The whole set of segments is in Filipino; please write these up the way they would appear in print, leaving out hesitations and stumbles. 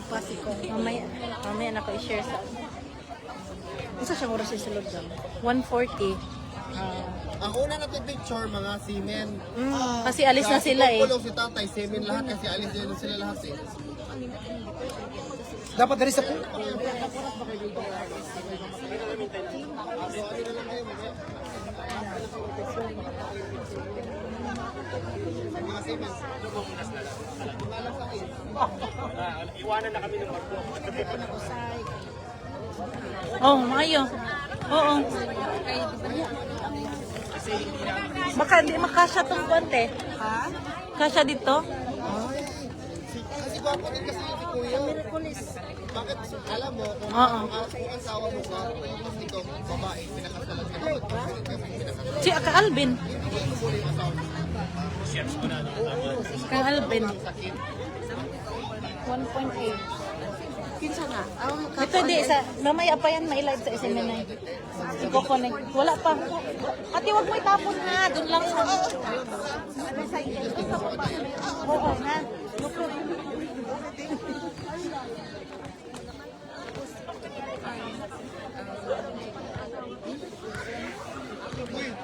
Pasikong. Mamaya na ko i-share sa... Isa siyang oras yung sulod lang. 140. Ang una na picture mga semen. Kasi alis na sila eh. Kulong si tatay, semen lahat kasi alis din sila lahat eh. Dapat dari sa pool. Iwanan na kami ng barko. Oh, maayo. Oo. Baka di makasya tong konti. Ha? Kasya dito? Kasi gwapo din kasi si Kuya. Bakit alam mo kung Oo. kung ang sawa mo ka, tapos ikaw babae, pinakasalan ka naman. Si Aka Alvin. Aka Alvin. 1.8. Kinsa na? Ito di sa mamaya pa yan mai-live sa SMNI. I-connect. Wala pa. Ate, wag mo itapon ha. Doon lang sa... Oo, ha.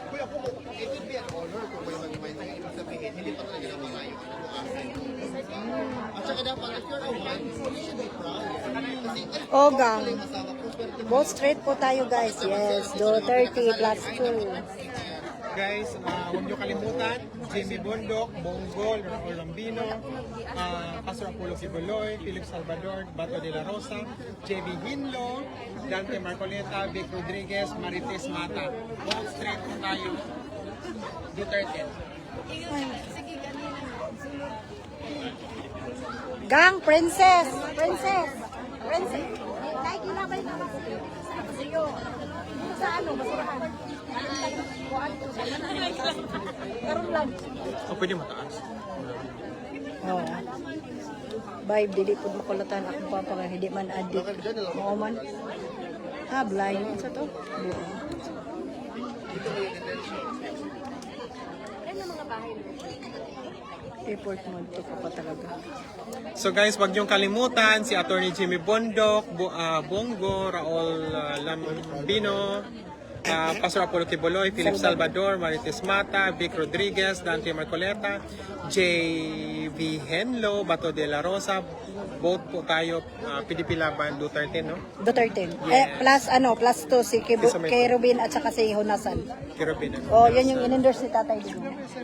Kuya, it would be an honor kung may ibig sabihin, hindi pa talaga naman tayo. At saka dapat, if you're a wife, you should be proud. Kasi, Ogang. Both straight po tayo guys. Yes, do 30 plus 2. Guys, huwag niyo kalimutan, Jimmy Bondok, Bonggol, Orlambino, Pastor Apollo Kibuloy, Philip Salvador, Bato de la Rosa, JB Hinlo, Dante Marcoleta, Vic Rodriguez, Marites Mata. All straight po tayo. Duterte. Gang, princess! Princess! Princess! Kahit kinabay na sa iyo. Sa ano, basurahan. Karoon lang. O pwede mataas. Oo. Vibe, dili po makulatan akong papa nga hindi man adik. Oo man. Blind. Sa to? Airport mo ito ka pa talaga. So guys, wag niyong kalimutan si Attorney Jimmy Bondok, Bongo, Raul Lambino, Pastor Apollo Kibuloy, Philip Salvador, Marites Mata, Vic Rodriguez, Dante Marcoleta, J.V. Henlo, Bato de la Rosa. Vote po tayo, PDP Laban, Duterte, no? Duterte. Yes. Plus ano, plus 2 si kay Rubin at saka si Honasan. Kirobin. Oh, yan yung in-endorse ni Tatay dito.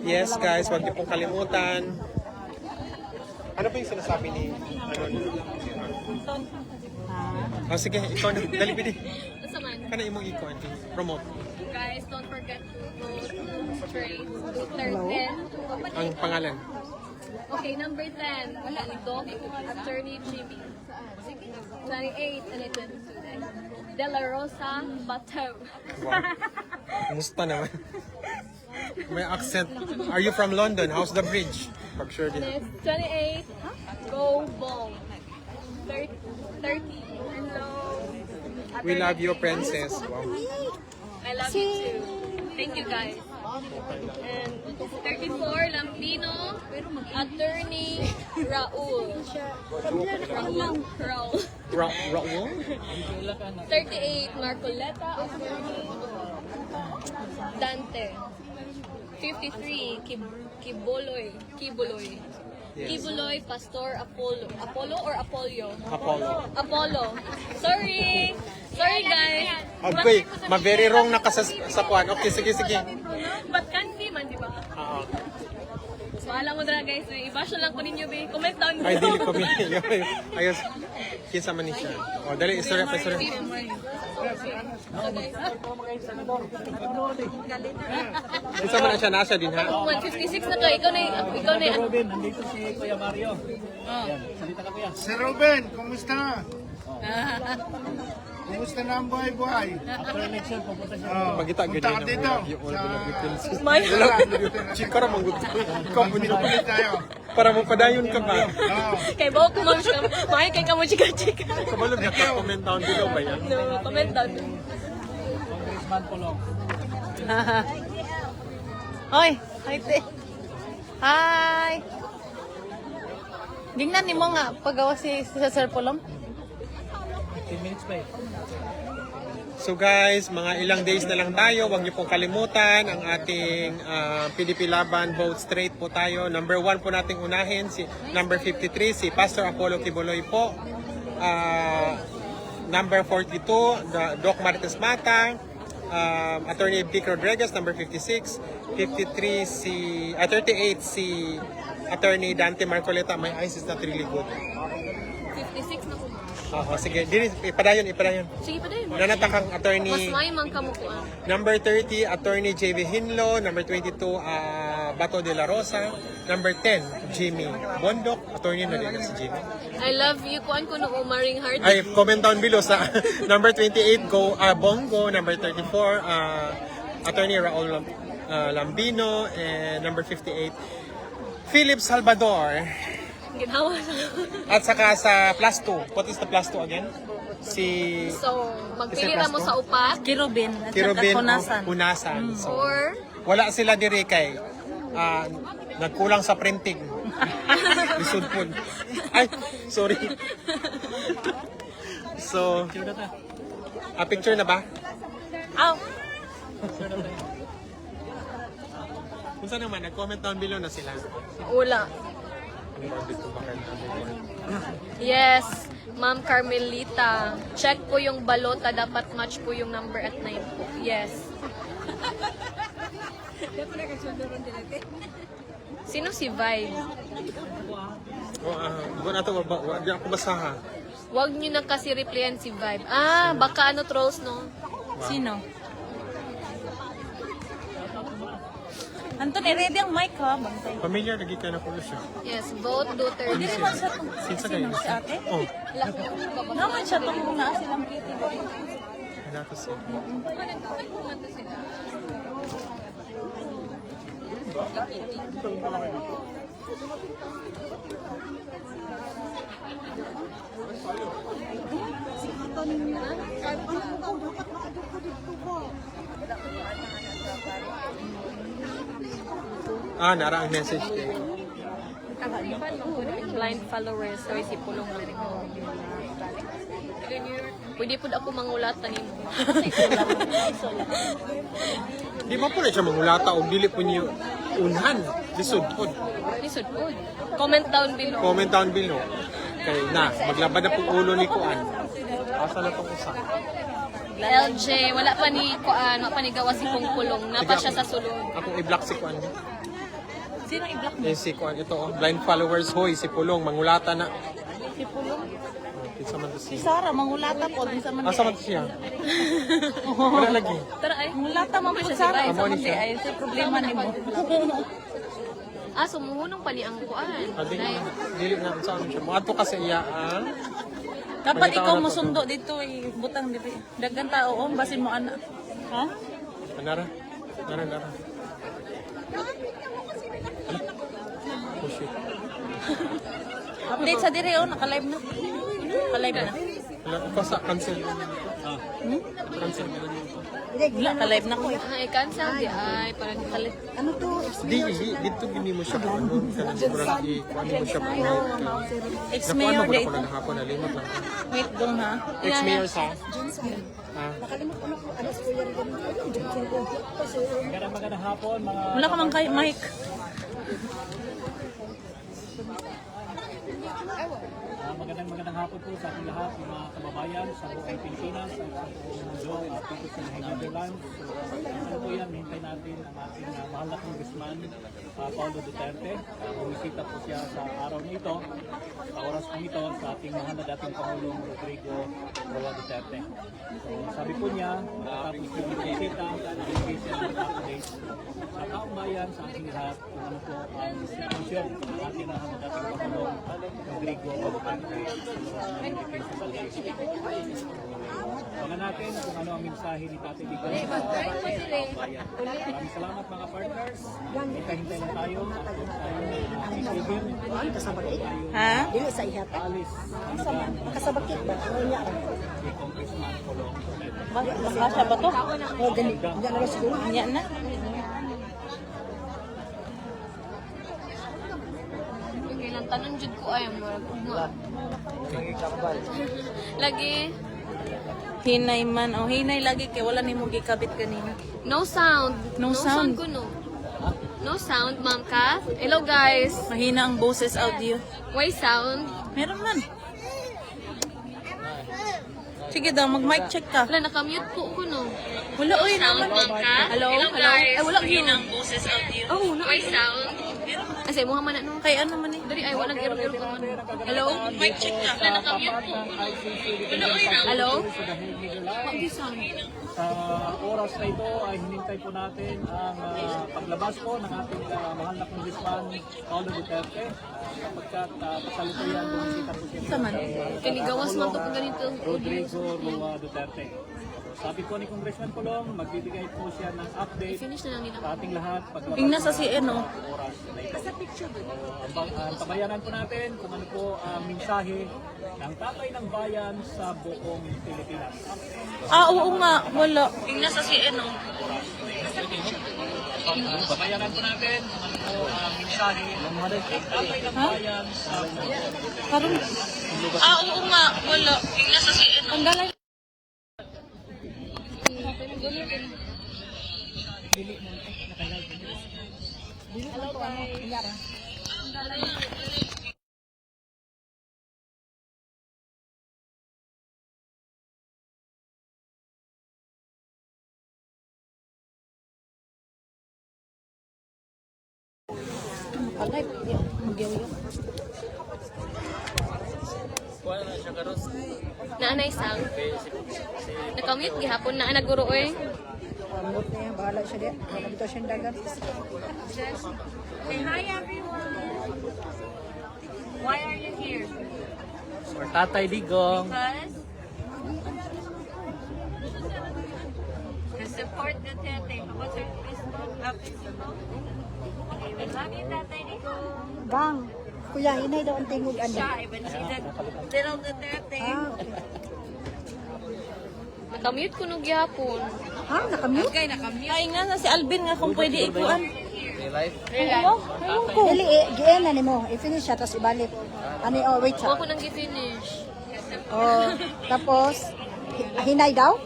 Yes guys, wag niyo pong kalimutan. Ano ba yung sinasabi ni Oh, sige, ikaw na. Dali, pidi. Kana imong ikaw, auntie. Promote. Guys, don't forget to vote straight. Duterte. Ang pangalan. Okay, number 10. Wala ni Doc, Attorney Jimmy. 28 and 22. De La Rosa, Bato. Wow. Kumusta naman? May accent. Are you from London? How's the bridge? Pag sure din. Next, 28. Go Bong. 30. Hello. We love you, princess. Wow. I love you too. Thank you guys. And 34, Lambino, Attorney Raul. Raul? 38, Marcoleta, Attorney Dante. 53, Kibuloy. Yes. Kibuloy, Pastor Apollo or Apollo? Apollo. Sorry guys. Okay, ma-very wrong na ka sa kwan. Okay, sige. But candy man, di ba? Oo. Bahala mo na guys. I-bash lang ko ninyo, be. Comment down Ay, dili below. ko ayos. Kinsa man ni siya. Oh, dali, istorya pa. Kinsa man na siya, nasa din ha? 156 na to. Ikaw na. Robin, nandito si Kuya Mario. Yan, salita ka kuya. Sir Ruben, kumusta? Kumusta na ang buhay-buhay? After election, pupunta siya. Oh, Pagkita punta ka dito. Chikara mong gusto. Ikaw mo niyo. Ulit tayo. Para mo padayon ka ba? Oh, Kay Bo, kumam siya. Mahal kay kamo chika-chika. Kabalo niya ka comment down below ba yan? No, comment down. Congressman Polong. Hoy, hi te. Hi. Tingnan ni mo nga pagawa si Sir Polong. 10 minutes pa eh. So guys, mga ilang days na lang tayo. Huwag niyo pong kalimutan ang ating PDP Laban. Vote straight po tayo. Number 1 po nating unahin, si number 53, si Pastor Apollo Kibuloy po. Number 42, Doc Marites Mata. Attorney Vic Rodriguez, number 56. 53, 38, si Attorney Dante Marcoleta. My eyes is not really good. 56 na ko. Oo, sige. Dili, ipadayon. Sige pa din. Nanatakang Mas Attorney may mang kamukuan. number 30, Attorney JV Hinlo. Number 22, Bato de la Rosa. Number 10, Jimmy Bondok. Attorney na rin si Jimmy. I love you. Kuan ko no umaring heart. Ay, comment down below sa number 28, Bongo. Number 34, Attorney Raul Lambino. And number 58, Philip Salvador. Ginawa na. At saka sa plus 2. What is the plus 2 again? Si So, magpili na mo sa upat. Kirubin at Kirubin saka Hunasan. Hunasan. So, Or, wala sila diri kay nagkulang sa printing. Lisod po. Ay, sorry. So, picture na ba? Aw! Kung saan naman, nag-comment down below na sila. wala. Yes, Ma'am Carmelita. Check po yung balota. Dapat match po yung number at 9 po. Yes. Sino si Vibe? Buwan nato, di ako basaha. Huwag nyo na kasi replyan si Vibe. Baka ano trolls, no? Sino? Anton, ready ang mic ha? Bantay. Familiar, lagi ka na po siya. Yes, vote Duterte. Hindi naman siya itong... Sinsa Sino? kayo? Si ate? Oh, Naman siya itong mga silang beauty. wala to siya. Nara ang message din. Blind followers. Sorry, si Pulong lang. Pwede po ako mangulatan ni mo. Di ba po na siya mangulata o dili po niyo unhan? Lisod po. Lisod po. Comment down below. Comment down below. Kay maglabad na po ulo ni Kuan. Asa na tong usa? LJ, wala pa ni Kuan, wala pa ni gawa si Pong Pulong. Napa siya sa sulod. Akong i-block si Kuan. Sino i-block mo? Si Kuan ito, blind followers, hoy, si Pulong, mangulata na. Si Pulong? Kinsa man to Si si. Sarah, mangulata po. Din sa man Asa man to siya? Wala lagi. Tara ay. Mangulata mo po Siya si Sarah. Vibe. Sa man di ay sa problema ni mo. Sumuhunong pa ni ang Kuan. Adi, dili na sa amin siya. Muadto kasi iya Dapat Magkita ikaw na mo to. sundo dito eh. Butang dito. Dagan tao. Basin mo anak. Ha? Nara. Oh shit. Update sa dire oh. Naka-live na. Naka-live na. Wala ko sa cancel. Cancel. Naka-live na ko eh. I-cancel di ay. Para di kalit. Di, dito gini mo siya ano, kanang siguro ano mo siya po. Nakuha Ex-mayor mo date. ko lang hapon, nalimot lang. Wait dong ha. Ex-mayor sa? Magandang hapon, mga Wala ka mang kay mic. magandang hapon po sa ating lahat, mga kababayan sa buong Pilipinas at sa buong mundo, dito sa Netherlands. So, po yan, hintay natin ang ating mahal na congressman, Paulo Duterte. Bumisita po siya sa araw na ito, sa oras po ito, sa ating mahal na dating Pangulong Rodrigo Roa Duterte. So, sabi po niya, tapos yung bumisita, nagbibigay siya ng updates sa taong bayan, sa ating lahat, kung ano po ang sitwasyon ng ating mahal na dating Pangulong Rodrigo Roa Duterte. Abangan natin kung ano ang mensahe ni Tate Digong sa bayan. Maraming salamat mga partners. Hintay lang tayo. Ha? Dili sa ihata. Alis. Kasabakit ba? Ano niya? Si Congressman Colong. Makasya ba to? O, gani. Hindi na siguro. Yan na. Kailan tanon jud ko ay mo. Lagi Hinay man. Oh, hinay lagi kay wala nimo gikabit kanina. no sound. No sound. ko no. No sound, Ma'am Kath. Hello guys. Mahina ang boses audio. Why sound? Meron man. Sige daw, mag-mic check ka. Wala nakamute po ko no. Wala, oy, Sound, naman. Ma'am Kath. Hello? Hello. Ay wala yun. ang boses audio. Oh, no. Why sound? Kasi mo man no. Kay ano man eh? Dari ay walang error ko man. Hello? Mic check ka. Wala nakamute po. Hello? Wag sound. Sa oras na ito ay hinintay po natin ang paglabas po ng ating mahal na Congressman Paulo Duterte sapagkat kasalukuyan bumisita po siya Sa man. Kinigawas man to kung ganito. Rodrigo Roa Duterte. Sabi po ni Congressman Pulong, magbibigay po siya ng update Finish na lang nila. sa ating lahat paglabas Ingna sa si ano. oras na ito. Ang tabayanan po natin kung ano po ang mensahe ng tatay ng bayan sa buong Pilipinas. Ah, oo nga. Wala. Ingna sa si ano. Tabayanan po natin kung ano po ang mensahe ng tatay ng bayan sa buong Pilipinas. Karon. Ah, oo nga. Wala. Ingna sa si ano. Ang galay. Naanay sang. Nakamute gihapon na naguro eh. Pamot na yan, bahala siya diyan. Wala dito siyang dagat. Say hi everyone. Why are you here? For Tatay Digong. Because to support Duterte. What's her Facebook? Facebook? Okay, we love you, Tatay Nico. Bang! Kuya, hinay daw ang tingog ano. Shy, but she's a little Duterte. Ah, okay. Nakamute ko nung gyapon. Ha? Nakamute? Okay, nakamute. Ay nga na si Alvin nga kung pwede ikuan. Ewan ko. Dili, giyan na ni mo. I-finish siya, tapos ibalik. Ano, oh, wait siya. Huwag ko nang i-finish. Oh, tapos, hinay daw?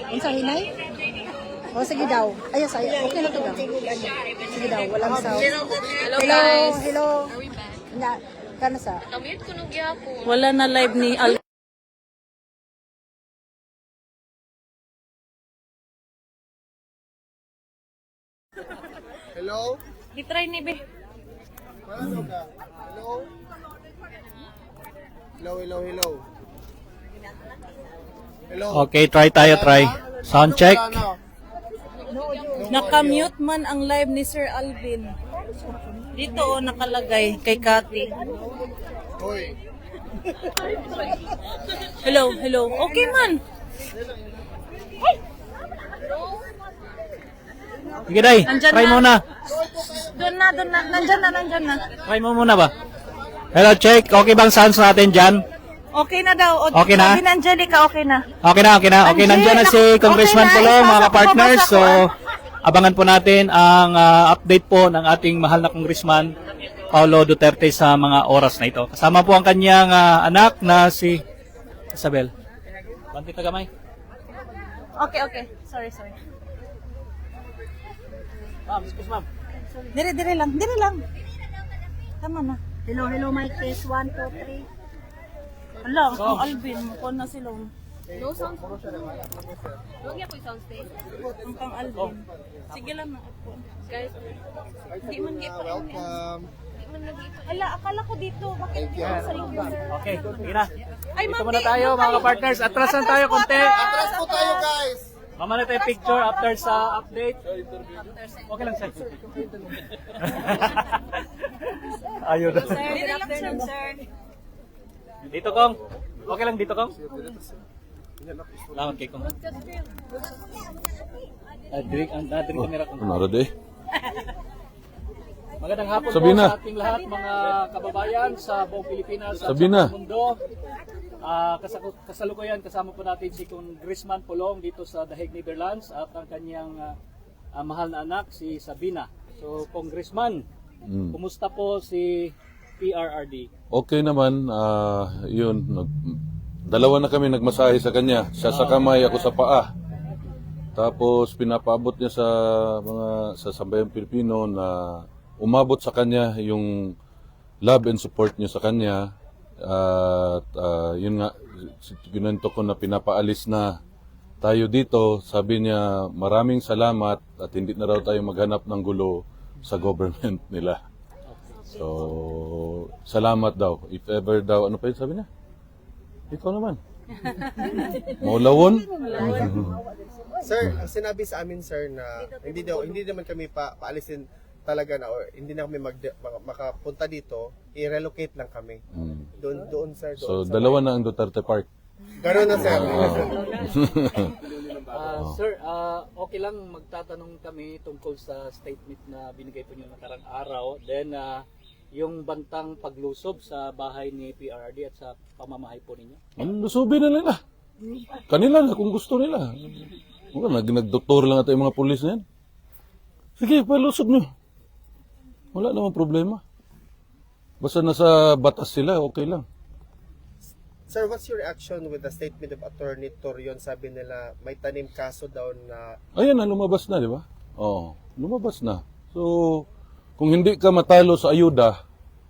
Unsa hinay? Oh, sige daw. Ayos, ayos. Okay na to daw. Sige daw, walang sound. Hello, Hello, guys. hello. Are we back? Na, kano sa? Nakamute ko nung gyapon. Wala na live ni Alvin. Hello? Gitry ni Be. Ano ka? Hello? Hello, hello, hello. Hello? Okay, try. Sound check. Ano? Nakamute man ang live ni Sir Alvin. Dito oh, nakalagay kay Cathy. Hoy. Hello. Okay man. Sige, Day. Nandyan Try na. muna. Doon na. Nandyan na. Try mo muna ba? Hello, check. Okay bang sounds natin dyan? Okay na daw. Okay na? Sabi ni Angelica, okay na. Okay na. Okay, Angel, nandyan na si Congressman okay na. Pulong, mga Ipasok ko partners. ba sa So, kuwan? abangan po natin ang update po ng ating mahal na Congressman Paulo Duterte sa mga oras na ito. Kasama po ang kanyang anak na si Isabel. Banti tagamay. Okay. Sorry. Ma'am, excuse ma'am. Dire lang. Tama na. Hello, mic test. 1, 2, 3. Hala, ang Alvin, mukha na sila. No sound. Huwag niya po yung sound stay. Ang kang Alvin. Sige lang na. Guys, Hindi man gipa. Welcome. Hala, akala ko dito. Bakit dito sa likod? Okay, sige na. Ay, Dito ma'am, muna tayo mga ka-partners. Atras lang tayo konti. Atras po tayo, guys. Mamaya tayo picture after sa update. Okay lang sir. Ayun. Dire lang, sir. Dito Kong. Okay lang dito Kong. Salamat kay Kong. Direct camera Kong. Ano de? Magandang hapon Sabi po na. sa ating lahat mga kababayan sa buong Pilipinas at Sabi sa na. buong mundo. Kasalukuyan kasama po natin si Congressman Pulong dito sa The Hague, Netherlands at ang kanyang mahal na anak si Sabina. So Congressman, kumusta po si PRRD. Okay naman, yun, dalawa na kami nagmasahe sa kanya. Siya sa kamay, ako sa paa. Tapos pinapaabot niya sa sambayang Pilipino na umabot sa kanya yung love and support niya sa kanya. At yun nga, ginanto ko na pinapaalis na tayo dito. Sabi niya, maraming salamat at hindi na raw tayo maghanap ng gulo sa government nila. So, salamat daw. If ever daw, ano pa yun sabi niya? Ikaw naman. Maulawon? Sir, ang sinabi sa amin sir na hindi naman kami paalisin talaga na or hindi na kami makapunta dito, i-relocate lang kami. Doon sir. So, dalawa na ang Duterte Park. Ganoon na sir. Sir, okay lang magtatanong kami tungkol sa statement na binigay po niyo nakarang araw. Then, yung bantang paglusob sa bahay ni PRRD at sa pamamahay po ninyo. Lusubin na nila. Kanila na kung gusto nila. Wala, nagdoktor lang ata yung mga pulis na yan. Sige, palusob nyo. Wala namang problema. Basta nasa batas sila, okay lang. Sir, what's your reaction with the statement of Attorney Torion? Sabi nila may tanim kaso daw na Ayan na, lumabas na, di ba? Oo, lumabas na. So, kung hindi ka matalo sa ayuda,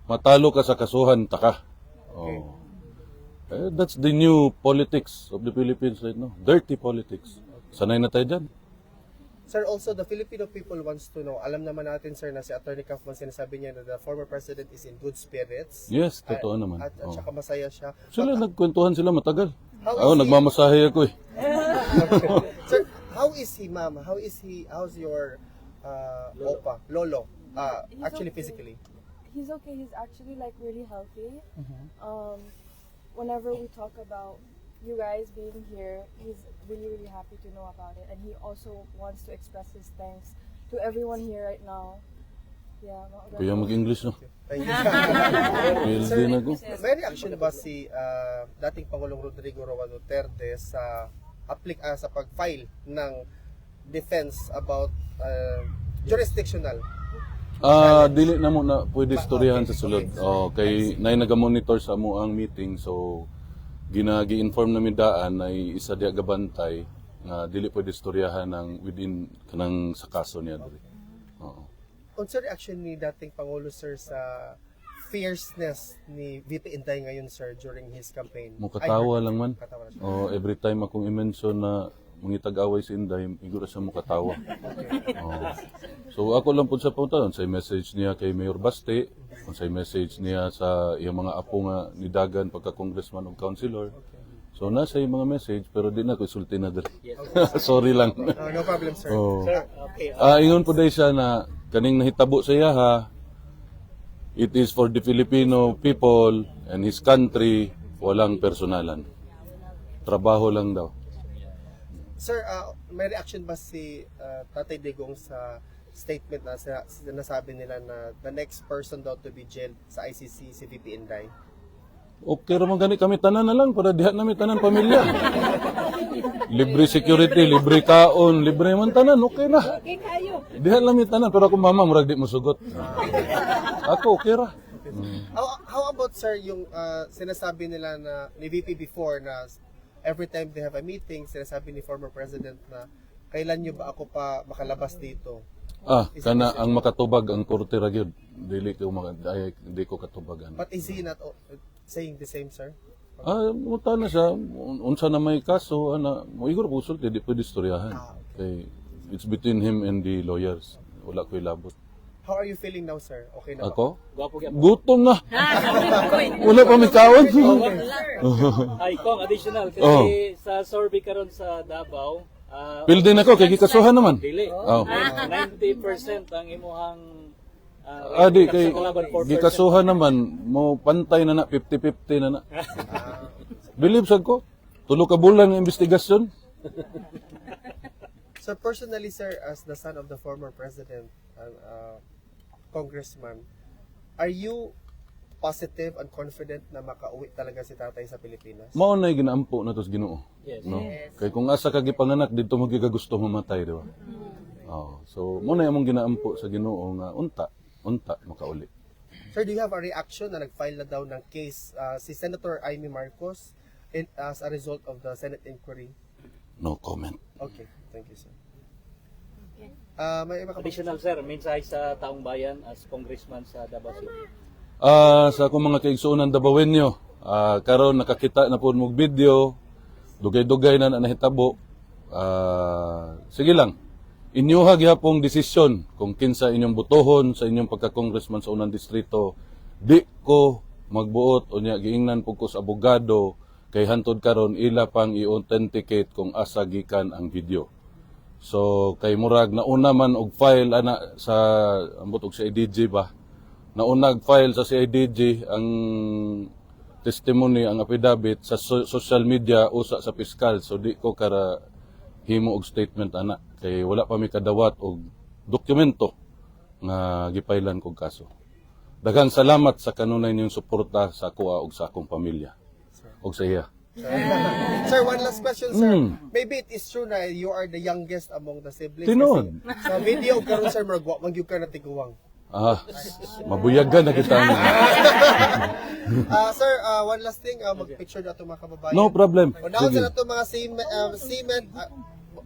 matalo ka sa kasuhan, taka. Oh. That's the new politics of the Philippines right now. Dirty politics. Sanay na tayo dyan. Sir, also the Filipino people wants to know. Alam naman natin sir na si Attorney Kaufman sinasabi niya na the former president is in good spirits. Yes, totoo naman. At saka masaya siya. Sila, nagkwentuhan sila matagal. How is Ako, he- nagmamasahe ako eh. Sir, how is he, ma'am? How's your lolo? Actually physically. He's okay. He's actually like really healthy. Whenever we talk about you guys being here, he's really happy to know about it, and he also wants to express his thanks to everyone here right now. Yeah. Kuya mag-English no? Thank you. PLD na ko. May reaction ba si dating Pangulong Rodrigo Roa Duterte sa sa pag-file ng defense about jurisdictional? Dili na mo na pwede istoryahan sa sulod. Kay nay naga-monitor sa amo ang meeting, so ginagi-inform namin daan ay isa diya gabantay nga dili pwede istoryahan ng within kanang sa kaso niya dili. Oo. Unsa reaction ni dating Pangulo sir sa fierceness ni VP Inday ngayon sir during his campaign? Mukatawa lang man. Katawa na siya. Every time akong i-mention na mangitag-away si Inday, iguro siya mukatawa. So ako lang po sa punta, sa message niya kay Mayor Baste, sa message niya sa iyang mga apo nga nidagan pagka-congressman o councilor. So nasa yung mga message, pero di na ko isulti na dali. Sorry lang. No problem sir. Sir, okay. Ingon po dahil siya na kaning nahitabo sa iya ha, it is for the Filipino people and his country, walang personalan. Trabaho lang daw. Sir, may reaction ba si Tatay Digong sa statement na sinasabi nila na the next person daw to be jailed sa ICC si VP Inday? Okay raman gani kami tanan na lang para diha namin tanan pamilya. Libre security, libre kaon, libre man tanan, okay na. Okay kayo. Diha namin tanan pero ako mama murag di mo sugot. Ako okay ra. How about sir yung sinasabi nila na ni VP before na every time they have a meeting, sinasabi ni former president na kailan nyo ba ako pa makalabas dito? Kana ang makatubag ang korte ra gyud. Dili ko di ko katubagan. But is he not saying the same, sir? Muta na siya. Unsa na may kaso, mo iguro po sulti, di pwede istoryahan. Okay. It's between him and the lawyers. Wala ko ilabot. How are you feeling now, sir? Okay na ba? Ako? Gutom na. Wala pa may kaon. Ay, Kong, additional. Kasi sa survey karon sa Davao, Pildi na ko, kay gikasuhan naman. dili. Oh. 90% ang imuhang Di kay gikasuhan naman, mo pantay na na, 50-50 na na. Believe sad ko. Tulo ka bulan ng investigasyon. So personally, sir, as the son of the former president and congressman, are you positive and confident na makauwi talaga si tatay sa Pilipinas? Mao na ginaampo na tos Ginoo. No? Kay kung asa ka gipanganak didto mo gigagusto mamatay, di ba? So mo na imong ginaampo sa Ginoo nga unta makauli. Sir, do you have a reaction na nag-file na daw ng case si Senator Amy Marcos as a result of the Senate inquiry? No comment. Okay, thank you, sir. May iba ka ba? Additional sir, mensahe sa taong bayan as congressman sa Davao City. Sa akong mga kaigsuonan Dabawenyo, karon nakakita na po mong video, dugay-dugay na nahitabo. Sige lang, inyuha gyapong desisyon kung kinsa inyong butohon sa inyong pagka-congressman sa unang distrito. Di ko magbuot o niya giingnan po ko sa abogado kay hantod karon ila pang i-authenticate kung asa gikan ang video. So kay murag nauna man og file ana sa ambot og CIDG ba. Nauna file sa CIDG ang testimony, ang affidavit sa social media usa sa piskal. So di ko kara himo og statement ana kay wala pa mi kadawat og dokumento nga gipailan kog kaso. Daghang salamat sa kanunay ninyong suporta sa ako ug sa akong pamilya og sa iya. Sir, one last question, sir. Maybe it is true na you are the youngest among the siblings. Tinuod. Kasi sa video karon sir, magyug ka na tiguwang. Mabuyagan na kita. Sir, one last thing, mag-picture na itong mga kababayan. No problem. Unahon Sige. sa itong mga seamen.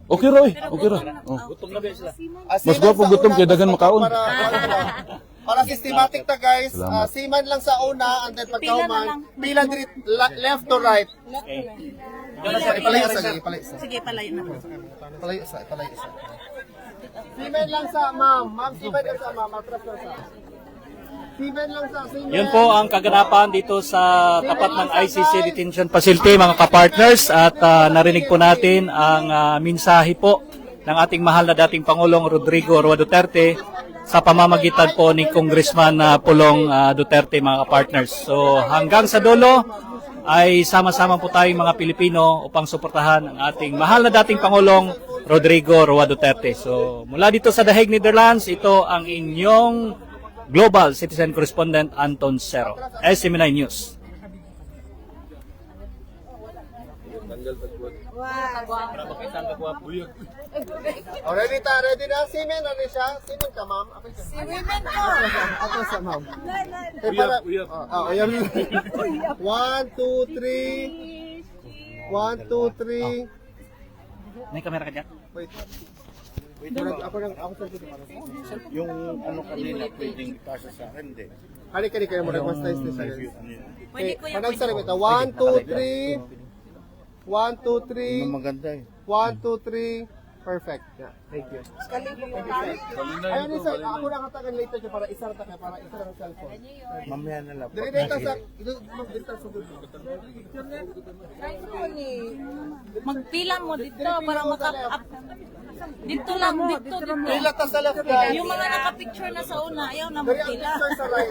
Okay ra eh. Okay ra. Oh. Gutom na ba sila? Mas gwapo gutom kay dagan makaon. Para systematic ta guys, Salamat. seaman lang sa una and then pagkauman, pila diri left to right. Ipalayo sa Sige, palayo na. Palayo sa. Seaman lang sa ma'am. Ma'am, seaman lang sa ma'am. Matras lang sa. Seaman lang sa seaman. Yun po ang kaganapan dito sa tapat ng ICC Detention Facility, mga kapartners. At narinig po natin ang mensahe po ng ating mahal na dating Pangulong Rodrigo Roa Duterte sa pamamagitan po ni Congressman Pulong Duterte, mga kapartners. So hanggang sa dulo ay sama-sama po tayong mga Pilipino upang suportahan ang ating mahal na dating Pangulong Rodrigo Roa Duterte. So mula dito sa The Hague, Netherlands, ito ang inyong Global Citizen Correspondent Anton Cero, SMNI News. Ready na seaman na siya. Seaman ka ma'am. Seaman ko. Ako sa ma'am. Ayan. 1, 2, 3. 1, 2, 3. May kamera ka dyan? Wait. Ako sa dito para. Yung ano kanina, pwedeng ipasa sa akin, di. Kani mo nag-mastize ni sir. Pwede ko yan. Panag sa ito. 1, 2, 3. 1, 2, 3. Maganda eh. 1, 2, 3. Perfect. Yeah, thank you. Ayun ni sir, ako na katagan later siya para isa ta para isa ang cellphone. Mamaya na lang. Dito sa dito sa Magpila mo dito para maka-up. Dito lang, dito. Pila ta sa left guys. Yung mga nakapicture na sa una, ayaw na Dali ang magpila. picture sa right.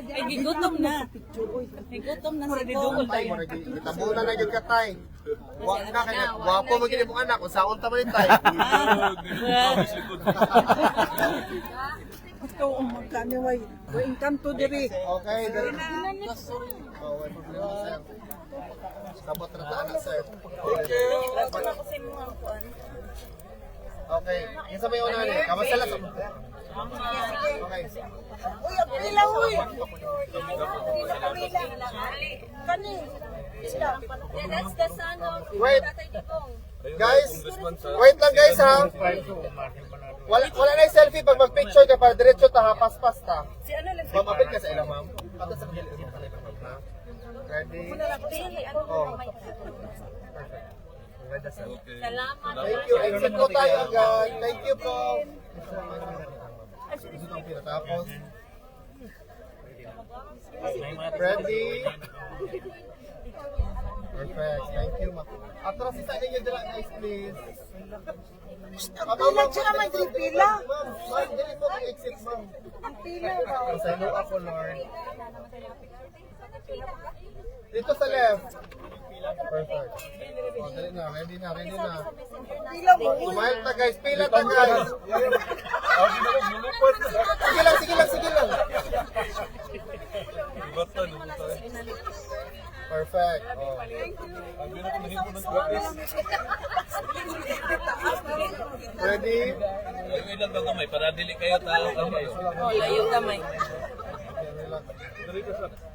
Ay, gigutom na. Ay, gutom na si Paul. Itamuna na gyud katay. Wa na kay wapo mo gid imong anak unsaon ta man tay. Ito ang magkaniway. Encanto diri. Okay, dali. Oh, wala problema sir. Sabot ra ta na sir. Okay, isa may una ni. Kamasala sa. Okay. Uy, ang pila, uy! Kani? Yeah, that's the son of Wait. Tatay Digong. Guys, wait lang guys ha. Wala na yung selfie pag mag-picture ka para diretso ta ha, paspas ta. Mamapit ka sa ilang ma'am. Pato sa kanila mo kanila ma'am ha. Ready? Oh. Perfect. Salamat. Thank you. Exit po tayo agad. Thank you po. Tapos. Ready? Perfect. Thank you, ma'am. Atras isa ninyo dila, guys, please. Pila siya may pila. Ma'am, dili po ang exit, ma'am. Ang pila ba? Sa ilo ako, Lord. Dito sa left. Perfect. Oh, dali na, ready na. Pila mo. Smile ta, guys. Pila ta, guys. Sige lang. Perfect. Oh. Ready? Ilang gamay para dili kayo tao. Layo gamay. relax.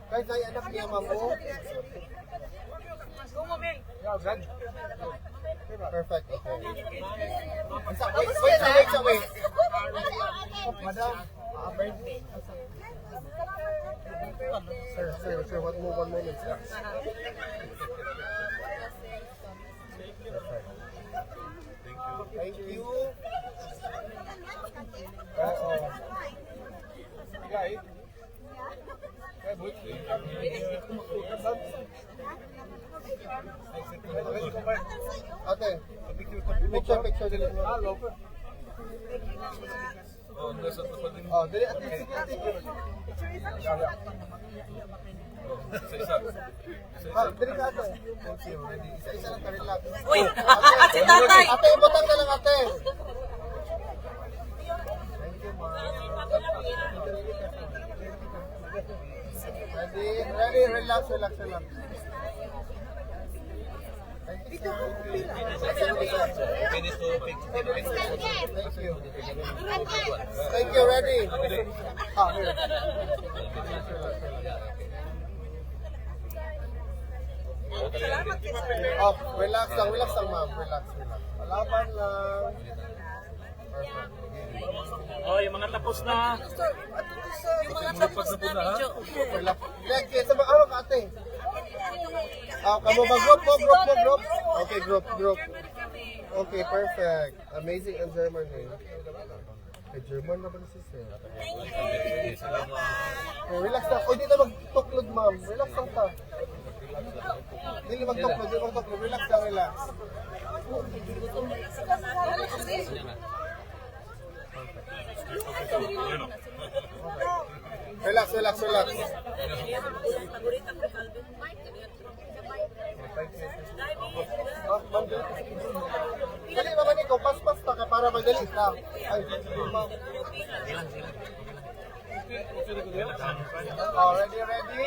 Guys, ay anak niya, ma'am, oh. Perfect, okay. Wait. Madam, birthday. Sir, one moment, sir. Perfect. Thank you. Okay. Picture dili. Oh, dili at security. Dili ka ate. Thank you. Ready. Isa-isa lang ka-relax. Uy! Si tatay! Ate, butang na lang ate. Thank you, ma'am. Ready, relax. Thank you. Thank you, ready. Here. Oh, relax lang, ma'am. Relax. Palaban lang. Oh, yung mga tapos na. Relax. Next, sa mga awak ate. Kamu ba group? Okay, group. Okay, perfect. Amazing ang German eh. German na ba si sir? Oh, relax lang. O, dito magtuklod, ma'am. Relax lang ta. Dili magtuklod. Relax lang. Relax. Dali naman ikaw, pas-pas ta ka para madali ka. Ay, ma'am. Ready?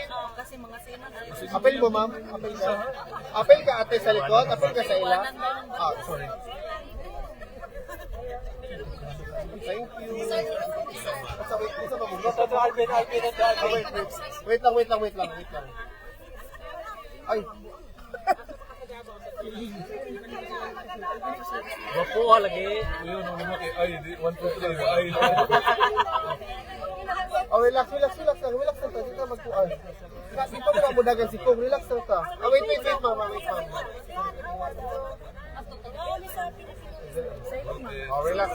Apel mo, ma'am. Apel ka ate sa likod, apel ka sa ila. Sorry. Thank you. Wait lang. Ay. Wapo lagi. Yun, ay, 1 2 3 ay. Oh, relax lang. Relax lang ta. Dito magpuan. Kasi pa mo dagan si Kong. Relax lang ta. Wait, ma'am. Oh, relax.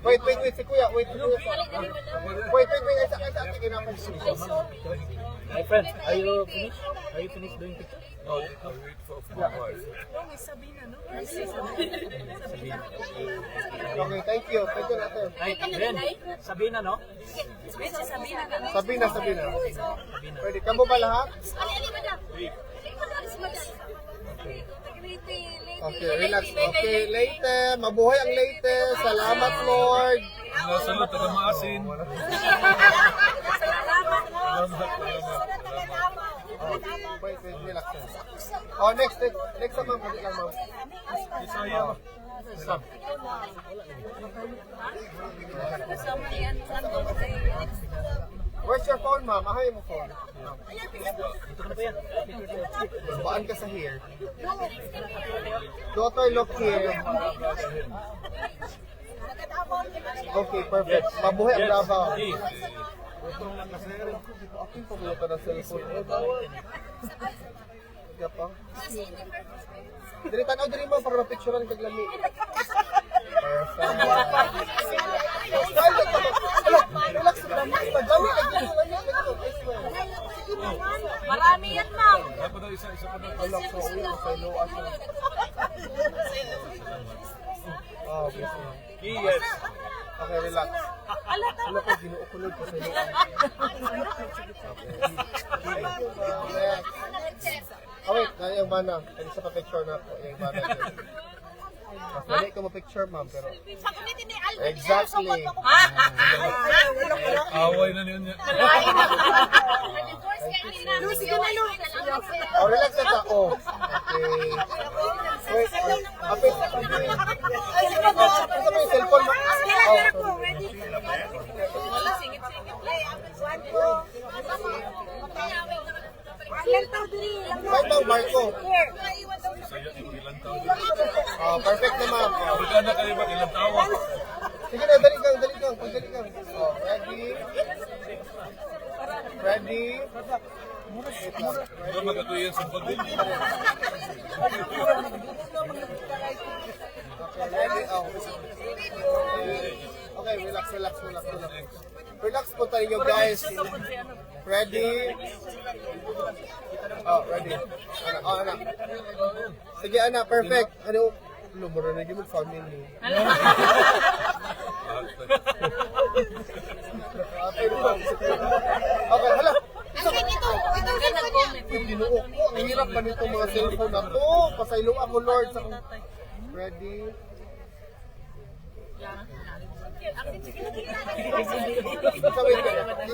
Wait, si Kuya. Wait. Ay, sa ating ginapag. My friend, are you finished doing picture? Oh, I wait for my wife. Okay, thank you natin. Ay, Ren, Sabina, no? Sabina. Pwede, kamo ba lahat? Okay, relax. Okay, Leyte. Mabuhay ang Leyte. Salamat, Lord. Salamat, taga-maasin. Wait, relax. Oh, next na ma'am. Hindi lang, ma'am. Stop. Where's your phone, ma'am? Ahay mo phone. Baan ka sa here? Daughter, look here. Okay, perfect. Mabuhay ang Davao. Aking pagulata ng cellphone. Kaya pa? Dili tanaw diri mo para mapicturean kag lami. Relax lang. Madami lagi. Marami yan, ma'am. Isa pa na. Relax sa ulo sa luwas. Yes. Okay, relax. Wala ko ginuukulod ko sa luwas. Wait, yung mana. Isa pa picture na po. Yung mana dyan. Hindi ko ma-picture, ma'am, pero... Exactly. Away na niya. Oh, relax na ta. Oh. Okay. Wait, apit. Ito ba yung cellphone mo? Oh, sorry. Bang, Marco. Oh, perfect na ma'am. Magkano kayo ba ilang tawa? Sige na, dali kang. Oh, ready. Ito magkatuyan sa pagdin. Okay, ready. Oh. Okay, relax. Relax po tayo guys. Ready? Oh, ready. Ana. Sige, Ana, perfect. Ano? Lumuro na yung family. Okay, hala. Ginoo ko. Ang hirap pa nitong mga cellphone na to. Pasaylo ako, Lord. Ready?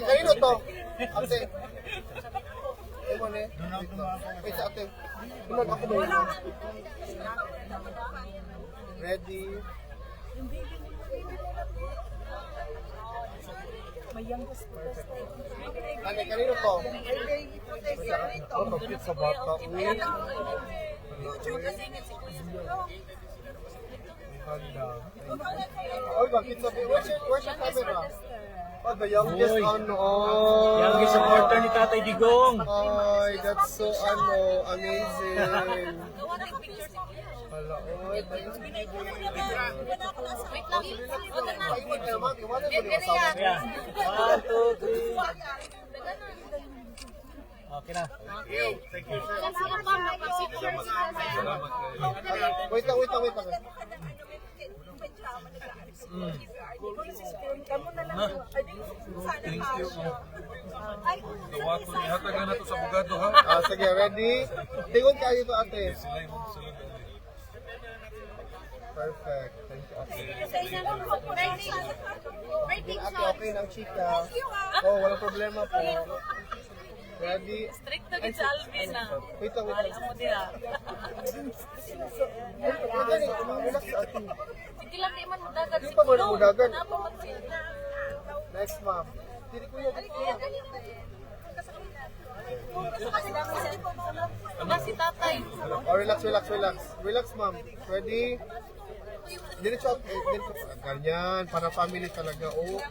Kanino to? Ate. Ewan eh. Wait sa ate. Tunog ako ba yun? Ready? Ane, kanino to? Ako, kapit sa bata. Oh, bakit sabi? Where's your camera? Oh, the youngest ano. Oh. Youngest supporter ni Tatay Digong. Oh, that's so amazing. Hala, oy. Yeah. 1, 2, 3. Okay na. Thank you, sir. Wait lang. Thank you. Gawa ko ni hatagan na to sa bugado ha. Sige, ready? Tingon kayo dito, ate. Perfect. Thank you, ate. Ate, okay ng chika. Oh, walang problema po. Ready? Stricto gid sa Alvin na. Wait lang. Mo diha. Relax, ate. Sige lang di man mudagan Di pa mo na mudagan. Next, ma'am. Dili ko yun. Ba si tatay. Oh, relax. Relax, ma'am. Ready? Diretso. Ganyan. Para family talaga. Oh.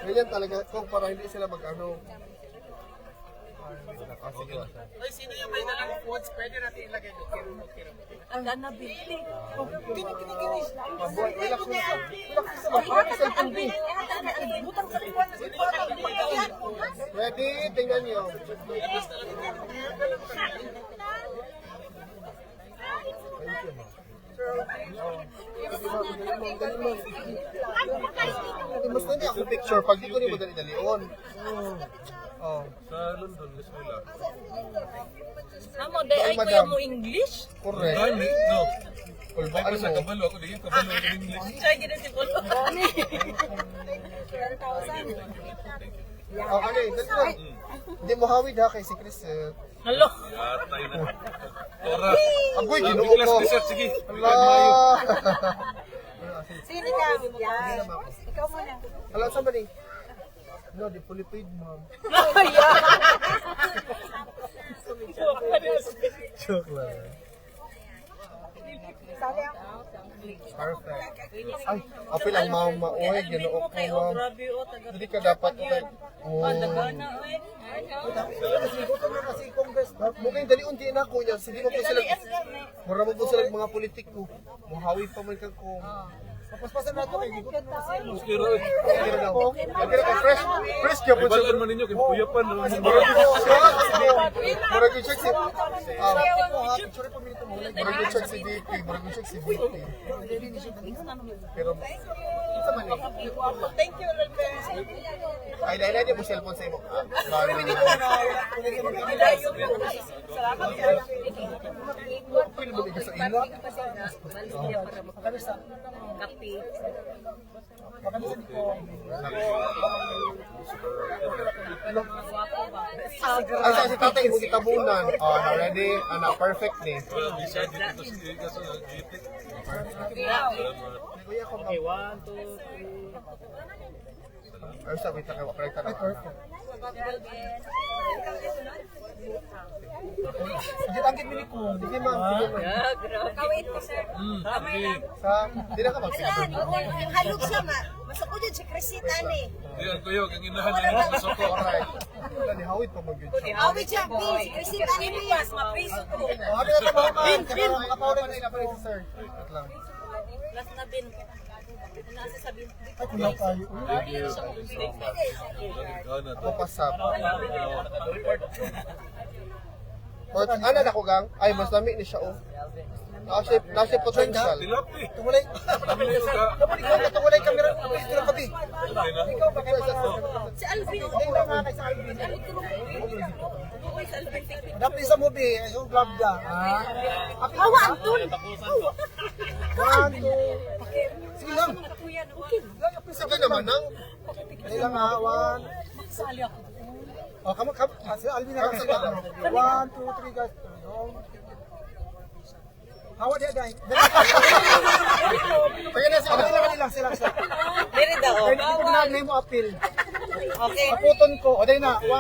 Ganyan talaga. Kung para hindi sila mag-ano. Sino yung may dalang foods? Pwede natin ilagay doon. Ang gana binti. Relax. Ready? Tingnan nyo. Mas hindi ako picture pag di ko ni mo dali-dalion. Oh. Sa London, Lisboa. Amo day ay kuya mo English? Correct. Gani, no. Kulbaan Ako sa mo. kabalo, ako di kabalo ng English. Siya gid si Polo. Oh, ano eh, dali lang. Hindi mo hawid ha kay si Chris. Hello. Yatay na. Ora. Agoy, ginoo Biglas ko. dessert, sige. Allah. Sino ka? Yan. Ikaw muna. Hello, somebody. No, di fully paid, ma'am. Joke lang. Perfect. Ay, apil ang mama. Uy, ginoo ko, ma'am. Grabe o taga. Hindi ka dapat. Oh. Pandagana oy. Kasi Congress, mukhang dali unti na ko niya. Sige mo po sila. Mura mo po sila mga politiko. Muhawi pa man kang ko. Paspasan na ito kay Gigot na kasi. Pero, Fresh ka po ibalan man ninyo, kinukuyapan. No? Murag yung check si... Picture po minito mo. Murag yung check si VP. Pero... Isa man eh. Thank you, Lord. Ay, dahil mo cellphone sa imo. Pwede mo liga sa ila? Ay, sa si tatay mo kitabunan. Oh, na ready? Ana, perfect ni. Okay, 1, 2, 3. Ay, sa wait lang, correct na. Sige, tangkit mo ni Kung. Sige ma'am, sige ma'am. Kawait po, sir. Sa, di na ka magsigado. Yung halog siya, masako dyan si Crisita ni. Yan, kuyo, ang inahan niya sa soko. Alright. Wala, ni Hawit pa mag-good siya. Awit siya, please. Crisita ni Mias, mapriso ko. Oh, habi na ito mga ma'am. Kaya makapawin na ila pa sir. Wait lang. Last na bin. Nasa sabi. Ay, kulang tayo. Ako pasap. Ano na ko gang? Ay, mas lami ni siya oh. Nasa potential. Tumulay. Tumulay kamera. Ito pati. Ikaw ba kayo? Si Alvin. Hindi na nga kay sa Alvin. Dapat sa movie, yung vlog da. Hawa, Anton. One, two. Sige lang. Sige naman nang. Sige lang ha. One. Oh, kamu. Si Alvin na kasi. 1, 2, 3 guys. Hawa dia dai. Kaya na siya. Kanila sila. Diri daw. Kaya hindi ko na name mo appeal. Okay. Kaputon ko. O, dahil na. 1.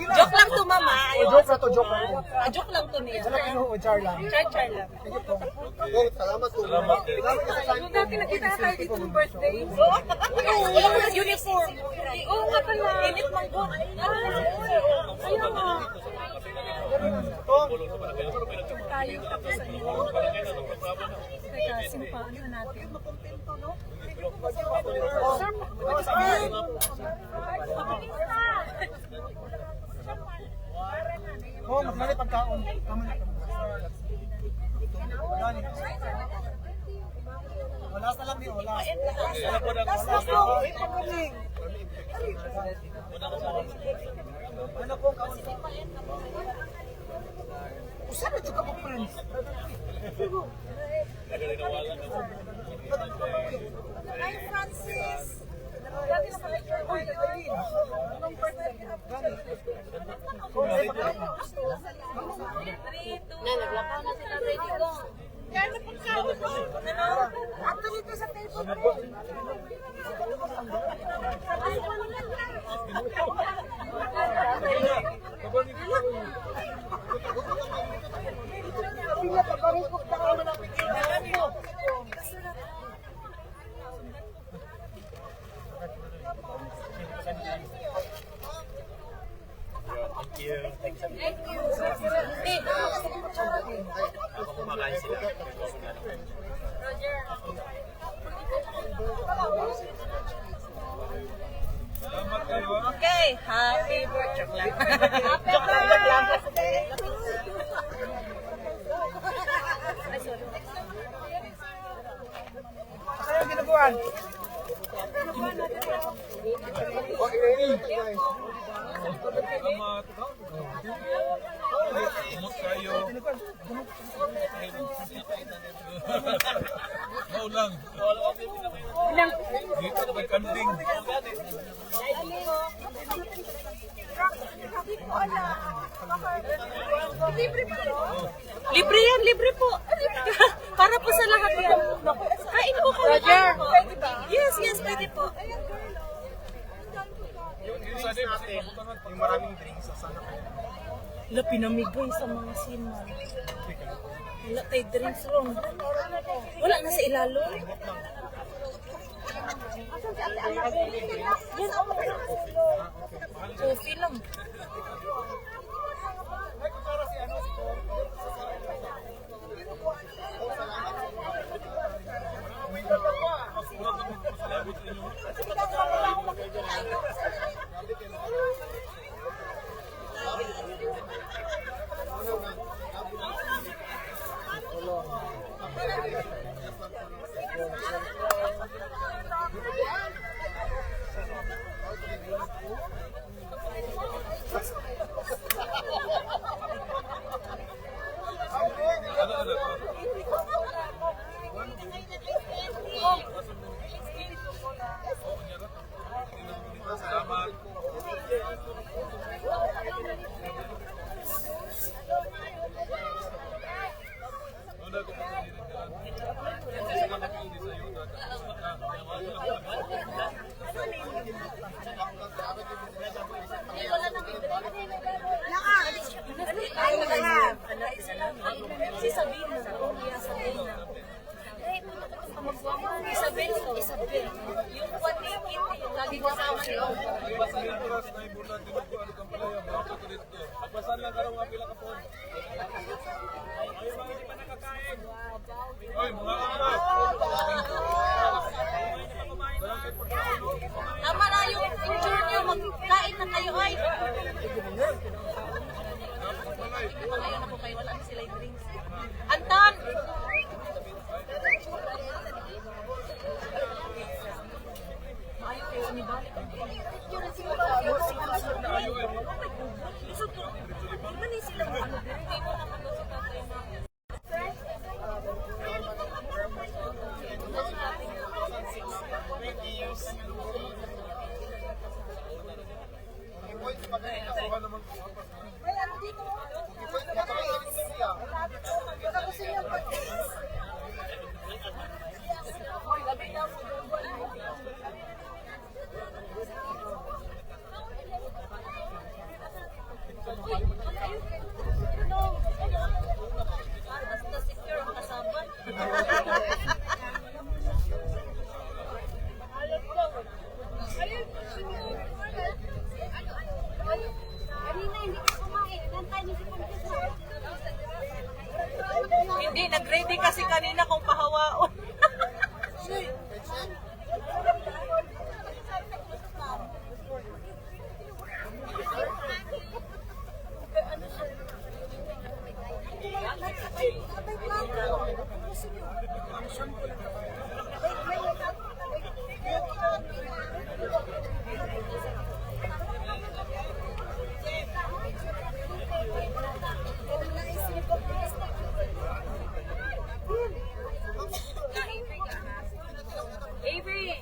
Joke lang to, mama. Joke na to, joke lang. Joke lang to niya. Wala kinuho, char lang. Char lang. Thank you po. Oh, salamat po. Dati nakita tayo dito ng birthday. Oo, uniform. Oo nga pala. Init man ko. Ayaw nga. Tayo tapos sa inyo. Teka, simpaan na natin. Oh, magmali pagkaon. Tama na. Wala sa lang ni Ola. Ano po kaon? Usa na juga po friends. Hi, Francis. Naglapaw na si Tatay Digong. Kaya na pagkaon ko. Ato dito sa Facebook. Okay, happy birthday. Joke lang. Ano yung ginubuan? Okay, ready? Guys. Salamat. Umot kayo. Mau lang. Dito may kanding. Libre yan, libre po. Para po sa lahat. Kain po kami. Yes, yes, pwede po. Yung maraming drinks sa sana. Wala, pinamigay sa mga sima. Wala tayo drinks ron. Wala na sa ilalo. Coffee lang. oras na ibon natin magkuhan ng palaya. Bakit ko dito? Agpasan lang karong mga pila ka po. Ay, mga hindi pa nakakain. Ay, mga kamas. Tama na yung picture nyo, magkain na kayo ay. Ayaw na po kayo, wala na sila yung drinks. Anton! Ayaw kayo, anibalik. Hindi, nag-ready kasi kanina kung pahawaon. Avery!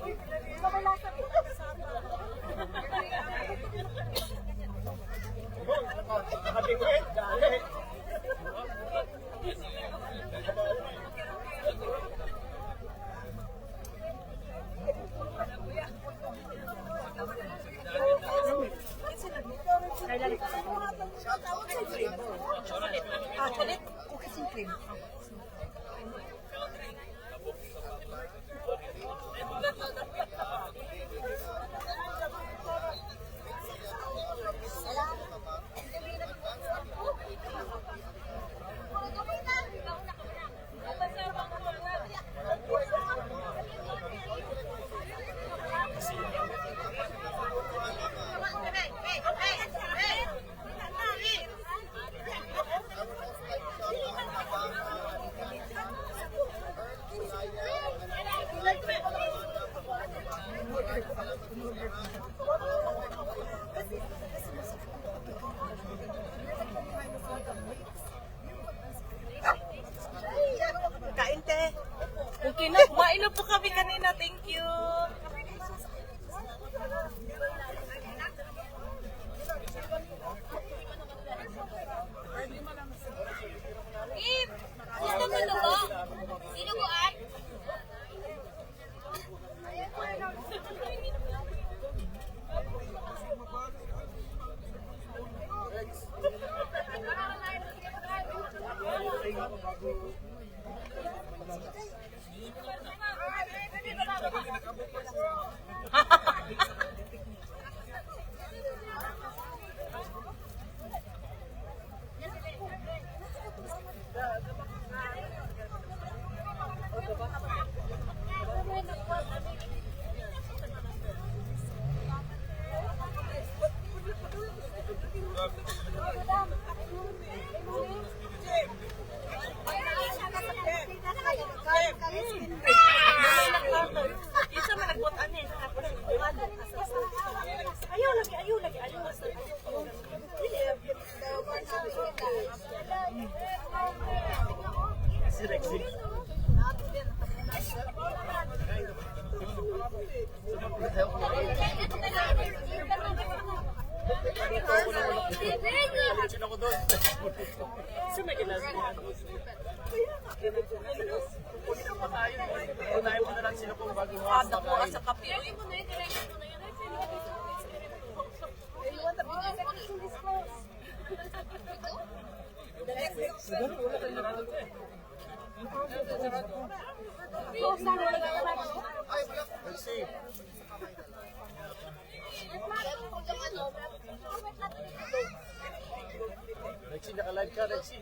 Kain te. Okay na, kumain na po kami kanina. Thank you. Gusto mo na ba? Sinubuan? Isa man nagbuot ani. Ayaw lagi. Unahin mo na lang sila kung bago Ada po sa kape. Ay, wala. Rexy, naka-live ka, Rexy.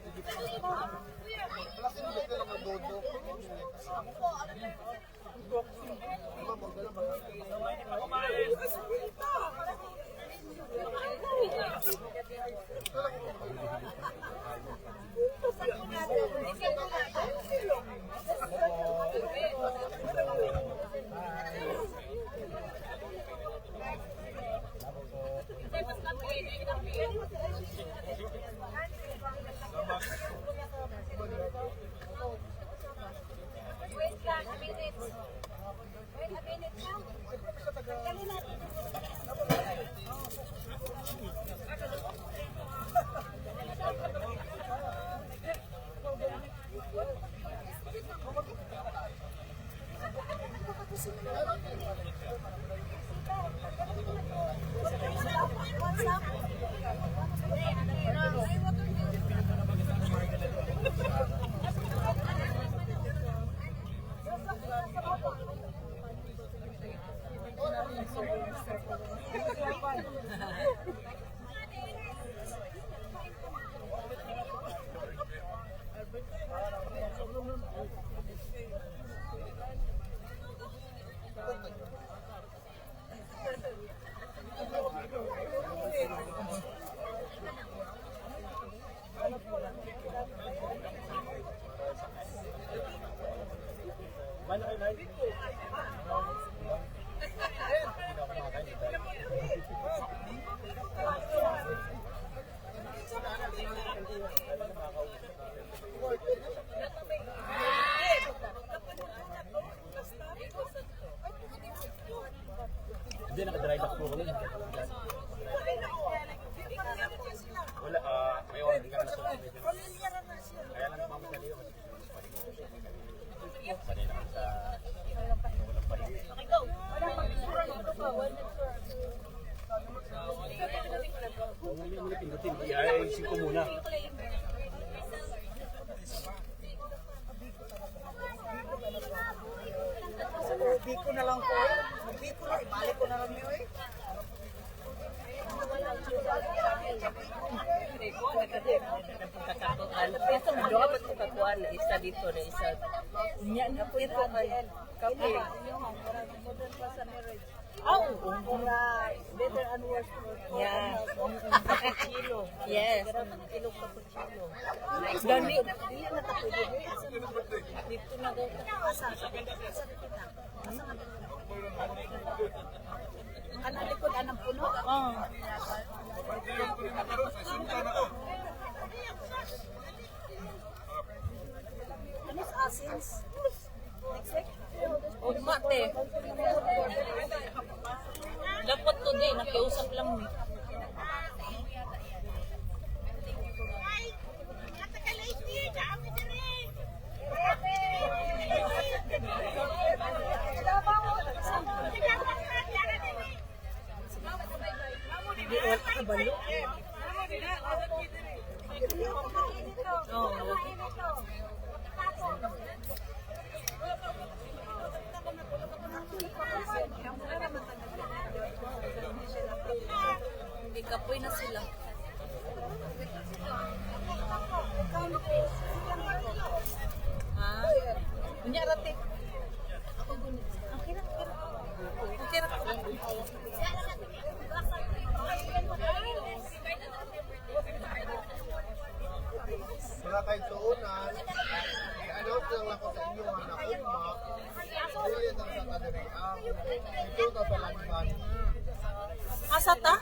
Hindi, naka-dry back po kami. Wala, may oras, hindi ka na nasulat. Kaya lang mamadali ako. Sanay naman sa walang pahingi. Hindi mo na pindutin, i-ayusin ko muna. Ubi ko na lang po. Ubi ko na, ibalik ko na lang niyo eh. Isa dito na isa. Nya na po ito man. Kape. Better and worse. Yeah. Kilo. Yes. Kilo cappuccino. Gani. Dito na daw. Asa kita. Ano likod anang puno? Oh. Ano sa asins? Next week? Mate. Dapat today, nakiusap lang ni. Hindi, wala ka balo. Hindi kapoy na sila. Ha? Unya rate. Okay na. Mga kaigsuunan, i-announce lang ako sa inyo nga na UMAC, ulit ang sa Tadiriang, ito na sa Lanban. Asa ta?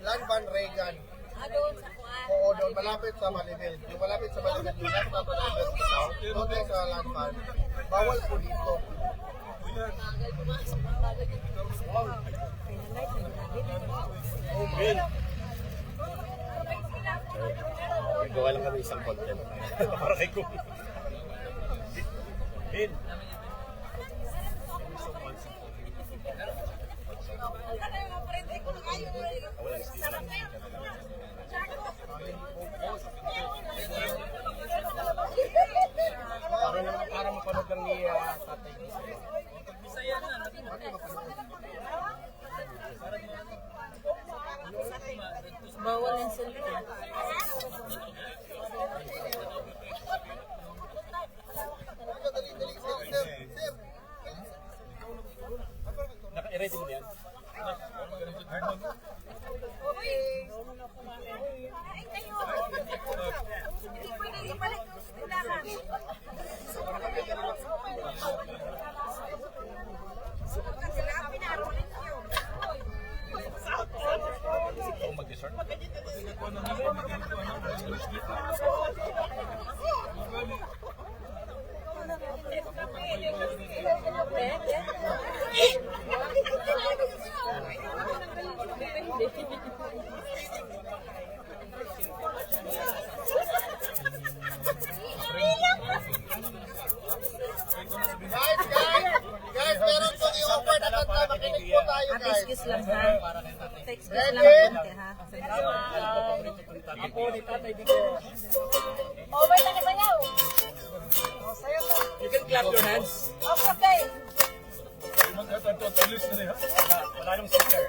Lanban Reagan. Oo, doon malapit sa Malibel. Yung malapit sa Malibel, yung last na Malibel, doon tayo sa Lanban. Bawal po dito. Gawa lang kami isang content. Para kay Kung. Bin. Para mapanood lang ni Tatay. Bisaya na. Bawal yung cellphone. i-ready mo yan. Guys, meron po i-offer na kanta. Makinig po tayo, guys. Kiss lang ha. Text kiss lang konti ha. Ako ni Tatay Digo. Over na naman yaw. You can clap your hands. Okay. Wala yung sticker.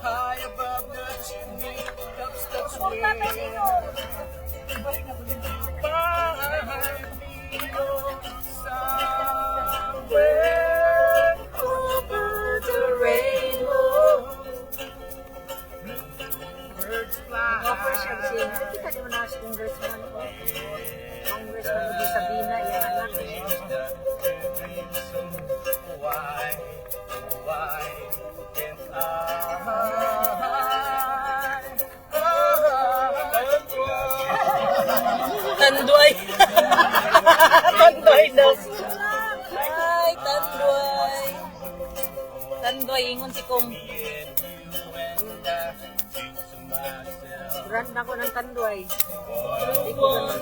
High above the chimney, cups that swing. Somewhere over the rainbow, birds fly. Kita di mana congressman ko. Congressman Ibu Sabina yang anak. Why can't Tanduay. Tanduay daw. Ay, tanduay. Tanduay, ingon si Kong. Brand na ko ng tanduay. Hindi ko na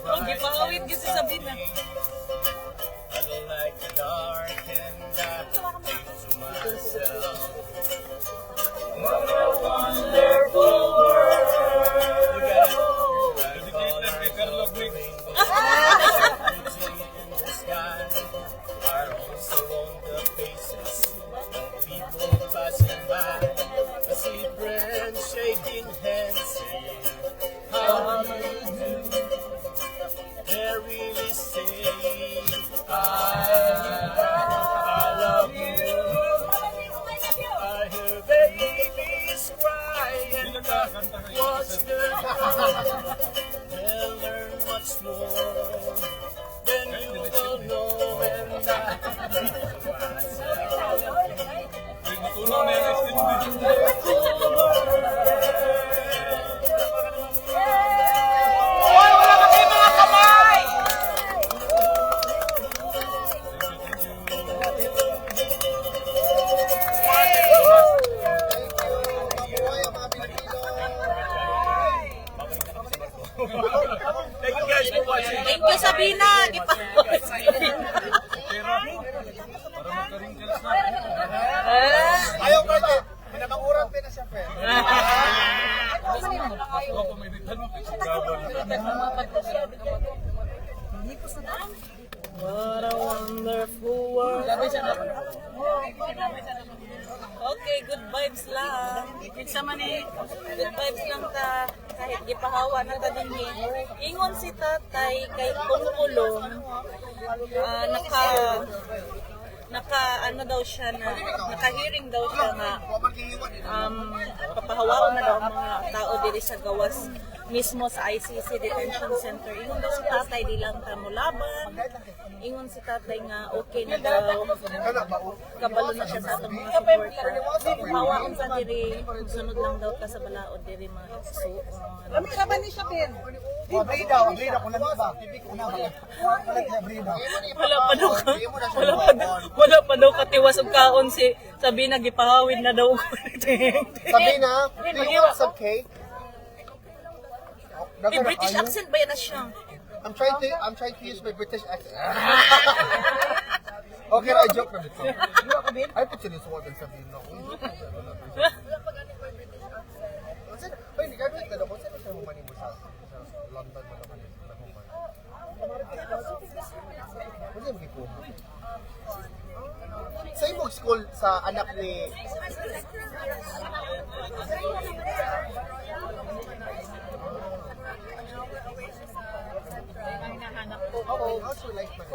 Ang gipawit yun si Sabina. like the dark and I think to myself, what a wonderful world. You got it. In the sky are also on the faces of people passing by. I see friends shaking hands, saying, how do you do? They're really saying, I love you. I hear babies cry and watch them grow. They'll learn much more than you will know, and thank you guys for watching. Thank you, Sabina. Gipawit. What a wonderful world. Okay, good vibes lang. Sa mani, good vibes lang ta. Kahit gipahawa na ta din ingon si tatay kay Pungulong, naka ano daw siya na naka-hearing daw siya nga papahawaon na daw ang mga tao diri sa gawas mismo sa ICC Detention Center. Ingon daw si tatay di lang ta mulaban. Ingon si tatay nga okay na daw. Kabalo na siya sa atong mga supporter. Pahawaon sa diri, sunod lang daw ka sa balaod diri mga so. Kami ka ba ni siya, Ben? Wala pa daw katiwas og kaon si sabi na gipahawid na daw. Sabi na, do you want some cake? May British accent ba yan na siya? I'm trying to use my British accent. Okay, I joke na dito. Ay, put sila sa water sabihin na. Ay, hindi ka na ako. Saan siya humani mo sa London mo naman? Ano yung gikuha? Sa imong school sa anak ni how's your life, man?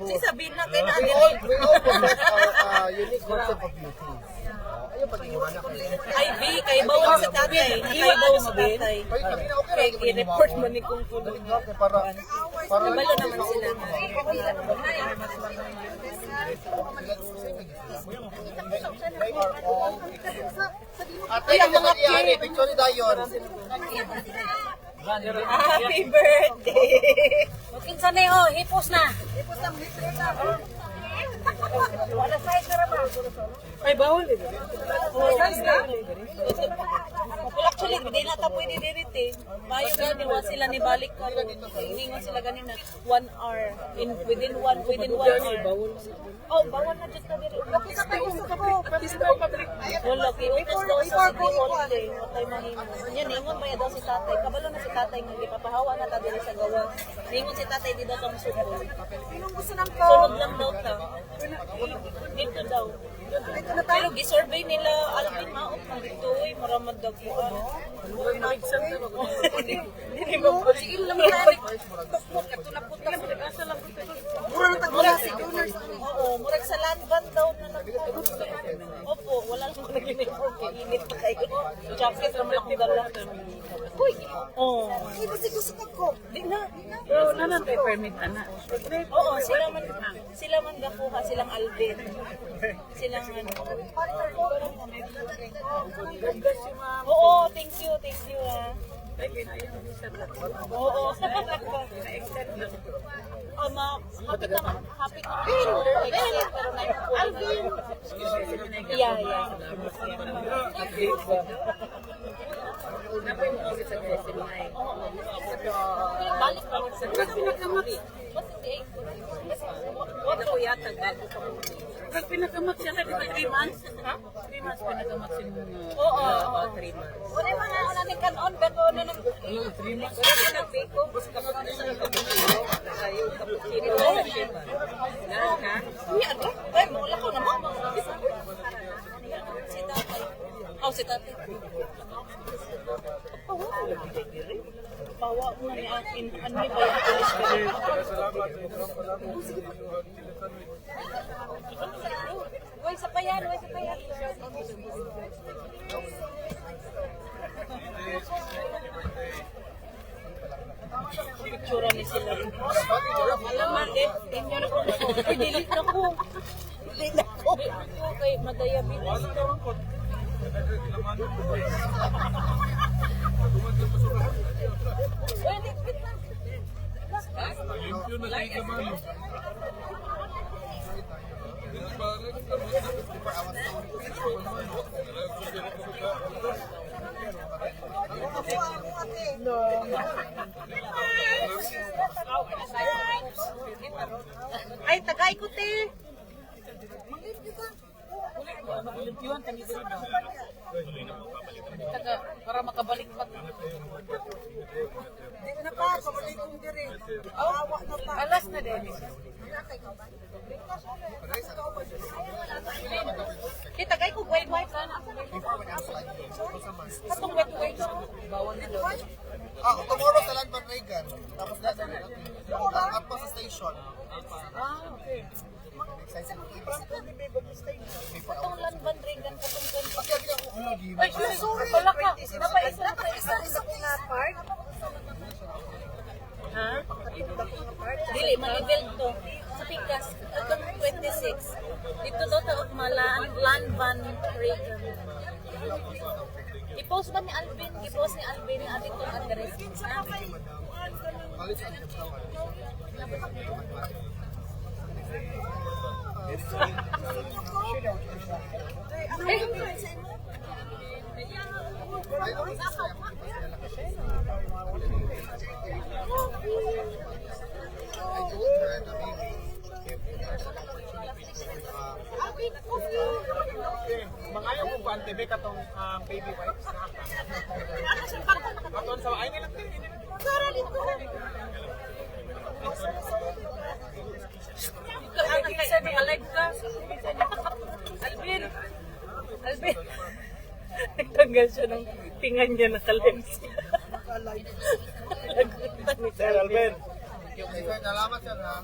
Si Sabina kay na We all possess our unique concept of beauty. Ayun pag-iwan na kayo. Ay, B, kay bawang si tatay. Kay bawang si tatay. Kay i-report mo ni Kung Pulo. Para Kabalo naman sila. they are all Ate, ang mga kiyari, picture ni Dayon. Happy birthday! Kinsa na yun, hipos na. Ay, bawal eh. Actually, hindi na ta pwede dirit eh. Mayo ganiwa sila ni balik ka. Iningon sila ganina 1 hour. Within 1 hour. Oh, bawal na dyan ka diri. Bakit sa tayo sa ko? Wala, kiutos daw sa City Holiday. Matay mahimo. Yan, ingon ba daw si tatay. Kabalo na si tatay nga gipapahawa na ta diri sa gawa. Ingon si tatay di daw kang suko. Sinong gusto ng ko? Sunod lang daw ta. Dito daw. Pero gisurvey nila Alvin Maot na dito. Uy, maramad daw po. Na-exam na ako. Hindi mo po. Sige lang tayo. Tukmok, ito na puta. Asa lang puta. Murang tagula si donors. Oo, murag sa land band daw na nagpupunta. Opo, wala lang ko nag-inipon. Init na kayo. Jacket naman akong dala. Uy! Oo. Ay, kasi gusto ko. Di na. Pero nanatay permit, ana. Oo, sila man gakuha, silang Alvin. Silang ano. Oo, thank you ah. Oo. Happy ka pero Alvin. Yeah. Balik pa sa pinakamat. What ko yata gago ka mo? Pag pinakamat siya na 3 months, ha? 3 months pinakamat siya Oo. 3 months. Wala mga una ni kanon pero na nang 3 months. wala na piko basta kamat sa kapitino. Ayaw kaputino. Ganun ka? Iya ba? Ay, wala ko naman. Si tatay. Oh, si tatay. Pawa mo ni akin. Ano ba yung police ka? Uy, sa payan. Picture ni sila. Alaman din. Inyo na ko. Delete na ko. Okay, madayabitis to. Ay, tagay ko, te. Taga, para makabalik pa. Alas na din. Kita kay ko wait sana. Katong wait. Bawal na daw. Tomorrow sa Landman Reagan. Tapos nasa at pa sa station. Okay. Katong Landman Reagan, katong Ay, sorry. Wala ka. Isa na part. Ha? Dili, ma-level to. Sa Pikas, katong 26. Dito daw taog Landman Reagan. I-post ba ni Alvin? I-post ni Alvin yung ating itong address. Ha? Mangayo mo ba ang TV katong baby wipes na? Aton sa ay nila. Ikaw ang nakisa ng alive ka. Alvin. Nagtanggal siya ng tingan niya na ka-lives. Sir Alvin. Salamat sir ha.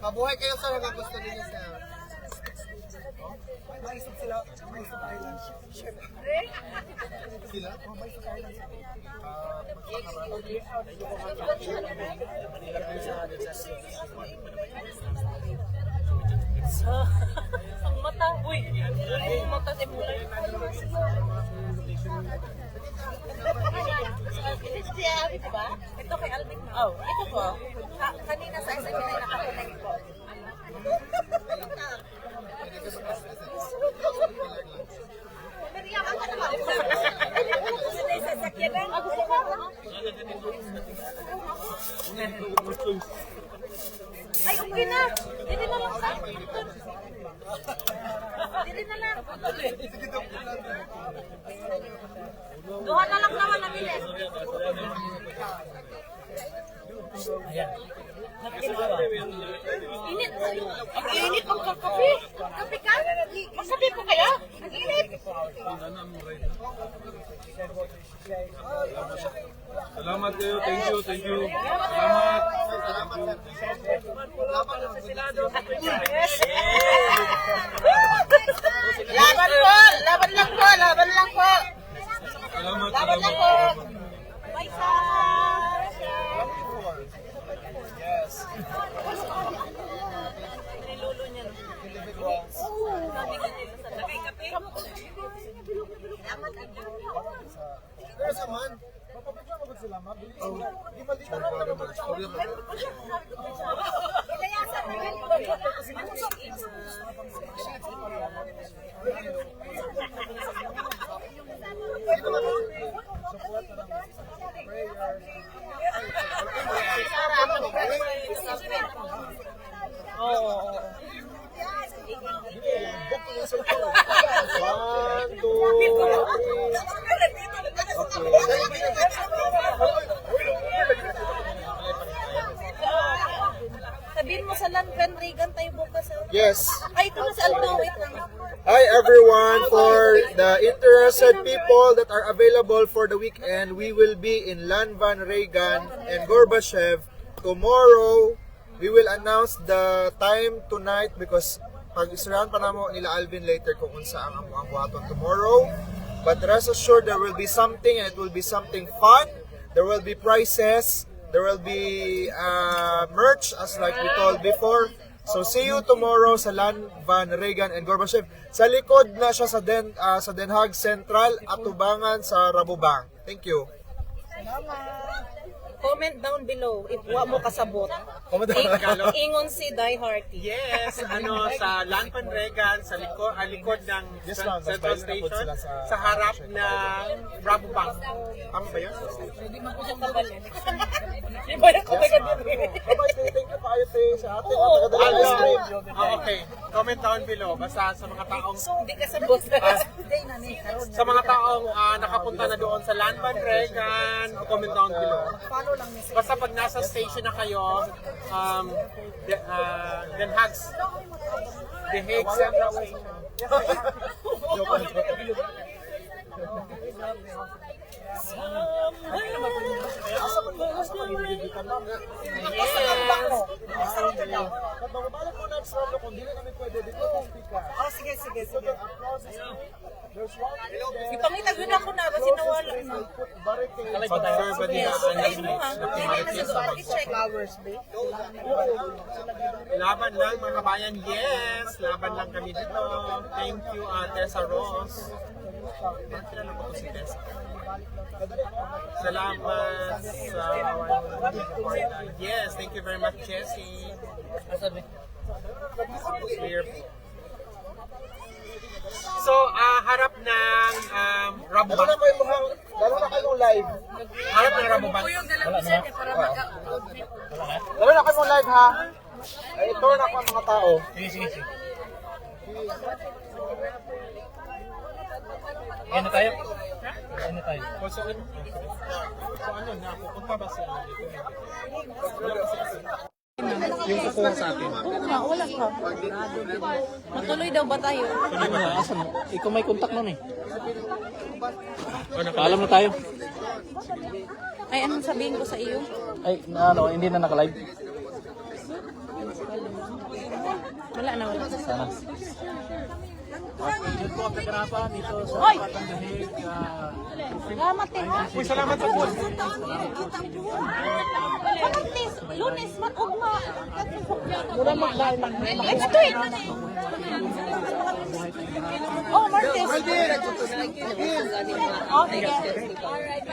Mabuhay kayo sir hanggang gusto niyo sir. Maisip sila, Maisip Islands. Sila? Maisip Islands. Ang mata, uy. Ang mata si Mula. Ito si Alvin, diba? Ito kay Alvin. Oh, ito po. Kanina sa SM na nakakunig po. Ay, okay na. Dili na lang sa. Dili na lang. Duha na lang naman nabili. Init. Ang init ang kape. Kape ka? Magkape po kaya? Ang init. Salamat kayo. Thank you. Salamat. Laban lang po. Salamat. Bye, sir. Yes. Nilulo niya. Sabi ka nila sa tabi kape. Pero sa man, mapapicture mo ba sila ma? Di ba dito na mag-story mo? Sabihin mo sa Landman Reagan tayo bukas. Yes. Ay, ito na si Aldo. Wait lang. Hi everyone, for the interested people that are available for the weekend, we will be in Landman Reagan and Gorbachev tomorrow. We will announce the time tonight because pag-israhan pa namo nila Alvin later kung unsa ang buhaton tomorrow. But rest assured there will be something and it will be something fun. There will be prizes. There will be merch as like we told before. So see you tomorrow sa Landman Reagan and Gorbachev. Sa likod na siya sa Den Haag Central at tubangan sa Rabobang. Thank you. Salamat. Comment down below if wa mo kasabot. Tagalog. Ingon si Die Hearty. Yes, sa Land Panregan, sa likod ng Central Station, sa harap ng Bravo Bank. Tama ba yun? Hindi man ko siya kabalin. Di ba yung kumagat din? Okay, comment down below. Basta sa mga taong Hindi kasabot. sa mga taong nakapunta na doon sa Land Panregan, comment down below. Basta pag nasa station na kayo, Den Haag Central Station. Ipangitag yun ako na, kasi nawala na. Pag-serve ba nila Laban lang mga kabayan, yes! Laban lang kami dito. Thank you, Tessa Ross. Kilala ko po si Tessa. Salamat sa yes, thank you very much, Jessie. So, harap ng Rabobank. Lalo na kayong live. Harap ng Rabobank. Lalo na kayong live ha. Ito na ako ang mga tao. Sige. Yan na tayo. So, ano na, pupunta ba siya dito? Yung kukuha sa atin. Wala ka. Matuloy daw ba tayo? Asan mo? Ikaw may contact nun eh. Paalam na tayo. Ay, anong sabihin ko sa iyo? Ay, hindi na naka-live. Wala na. Sana. Yun po ang nagarapan dito sa Patangahig. Salamat eh. Uy, salamat sa po. Lunes, matugma. Next week. Oh, Martes. Oh, sige.